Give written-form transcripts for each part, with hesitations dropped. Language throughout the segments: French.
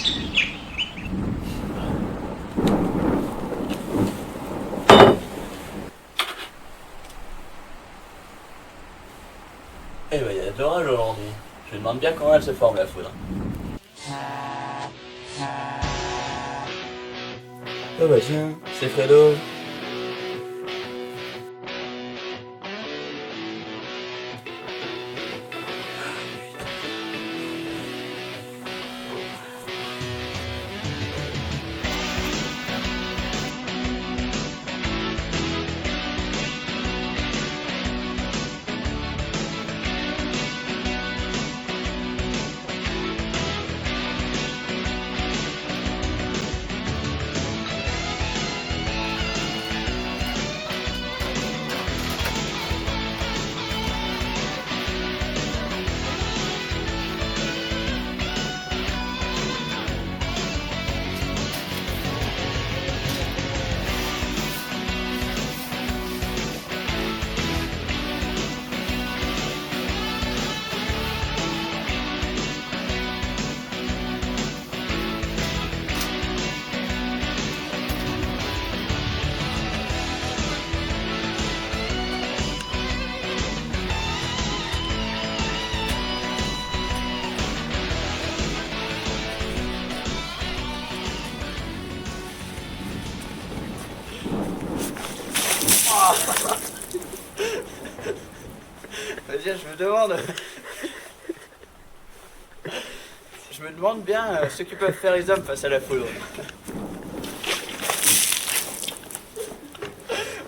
Eh ben, il y a de l'orage aujourd'hui. Je me demande bien comment elle se forme la foudre. Oh bah tiens, c'est Fredo. Tiens, je me demande bien ce que peuvent faire les hommes face à la foudre.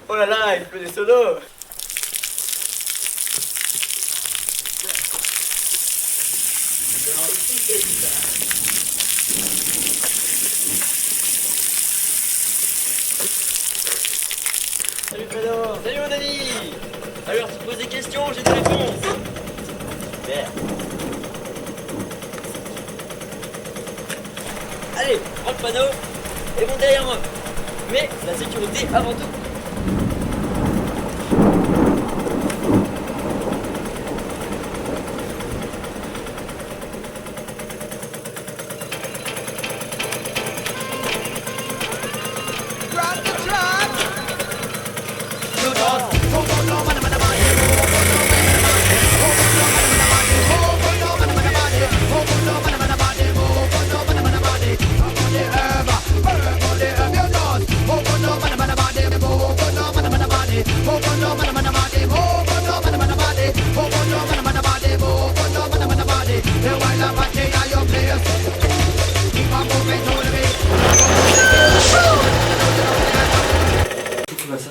Oh là là, il fait des solos. Salut Fredo. Salut mon ami. Alors tu te poses des questions, j'ai des réponses. Super. Allez, prends le panneau et monte derrière moi. Mais la sécurité avant tout.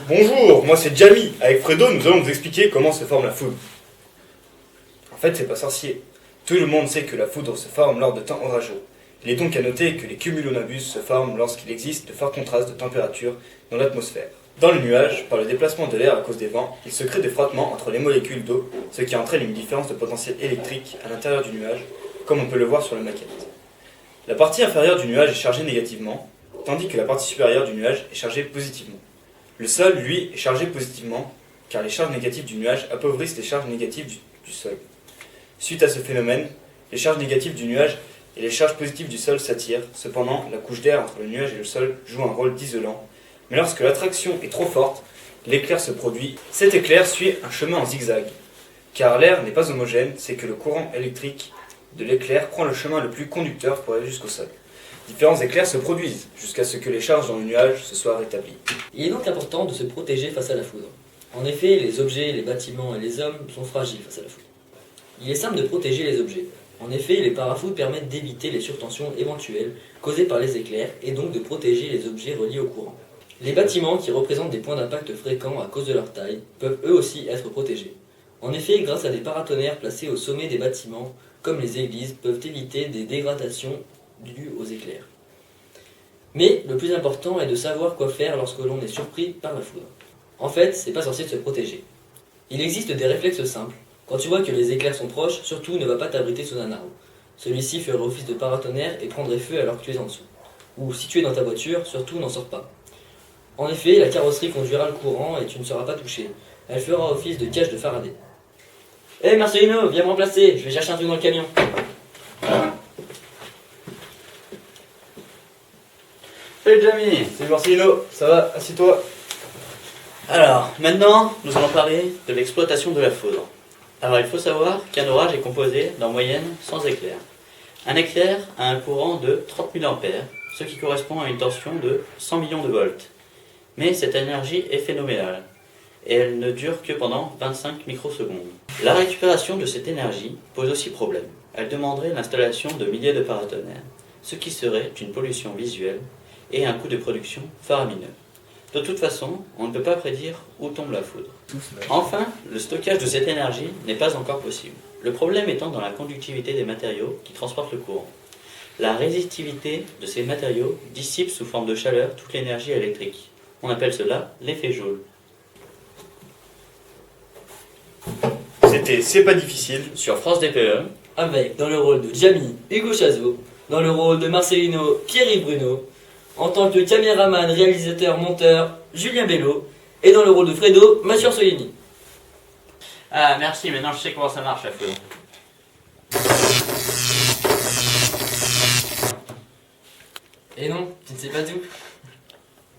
Bonjour, moi c'est Jamie. Avec Fredo, nous allons vous expliquer comment se forme la foudre. En fait, c'est pas sorcier. Tout le monde sait que la foudre se forme lors de temps orageux. Il est donc à noter que les cumulonimbus se forment lorsqu'il existe de forts contrastes de température dans l'atmosphère. Dans le nuage, par le déplacement de l'air à cause des vents, il se crée des frottements entre les molécules d'eau, ce qui entraîne une différence de potentiel électrique à l'intérieur du nuage, comme on peut le voir sur la maquette. La partie inférieure du nuage est chargée négativement, tandis que la partie supérieure du nuage est chargée positivement. Le sol, lui, est chargé positivement, car les charges négatives du nuage appauvrissent les charges négatives du sol. Suite à ce phénomène, les charges négatives du nuage et les charges positives du sol s'attirent. Cependant, la couche d'air entre le nuage et le sol joue un rôle d'isolant. Mais lorsque l'attraction est trop forte, l'éclair se produit. Cet éclair suit un chemin en zigzag. Car l'air n'est pas homogène, c'est que le courant électrique de l'éclair prend le chemin le plus conducteur pour aller jusqu'au sol. Différents éclairs se produisent, jusqu'à ce que les charges dans le nuage se soient rétablies. Il est donc important de se protéger face à la foudre. En effet, les objets, les bâtiments et les hommes sont fragiles face à la foudre. Il est simple de protéger les objets. En effet, les parafoudres permettent d'éviter les surtensions éventuelles causées par les éclairs et donc de protéger les objets reliés au courant. Les bâtiments, qui représentent des points d'impact fréquents à cause de leur taille, peuvent eux aussi être protégés. En effet, grâce à des paratonnerres placés au sommet des bâtiments, comme les églises, peuvent éviter des dégradations dues aux éclairs. Mais le plus important est de savoir quoi faire lorsque l'on est surpris par la foudre. En fait, c'est pas censé se protéger. Il existe des réflexes simples. Quand tu vois que les éclairs sont proches, surtout ne va pas t'abriter sous un arbre. Celui-ci ferait office de paratonnerre et prendrait feu alors que tu es en dessous. Ou si tu es dans ta voiture, surtout n'en sors pas. En effet, la carrosserie conduira le courant et tu ne seras pas touché. Elle fera office de cage de Faraday. Hé Marcelino, viens me remplacer, je vais chercher un truc dans le camion. Salut Jamie. Salut Marcelino, ça va? Assis-toi. Alors, maintenant, nous allons parler de l'exploitation de la foudre. Alors, il faut savoir qu'un orage est composé d'en moyenne 100 éclairs. Un éclair a un courant de 30 000 ampères, ce qui correspond à une tension de 100 millions de volts. Mais cette énergie est phénoménale, et elle ne dure que pendant 25 microsecondes. La récupération de cette énergie pose aussi problème. Elle demanderait l'installation de milliers de paratonnerres, ce qui serait une pollution visuelle et un coût de production faramineux. De toute façon, on ne peut pas prédire où tombe la foudre. Enfin, le stockage de cette énergie n'est pas encore possible. Le problème étant dans la conductivité des matériaux qui transportent le courant. La résistivité de ces matériaux dissipe sous forme de chaleur toute l'énergie électrique. On appelle cela l'effet Joule. C'était C'est pas difficile. Sur France DPE, Avec, dans le rôle de Jamie, Hugo Chazot, dans le rôle de Marcelino, Pierre Bruno, en tant que caméraman, réalisateur, monteur, Julien Bello, et dans le rôle de Fredo, Mathieu Orsolini. Ah merci, maintenant je sais comment ça marche la foudre. Et non, tu ne sais pas tout.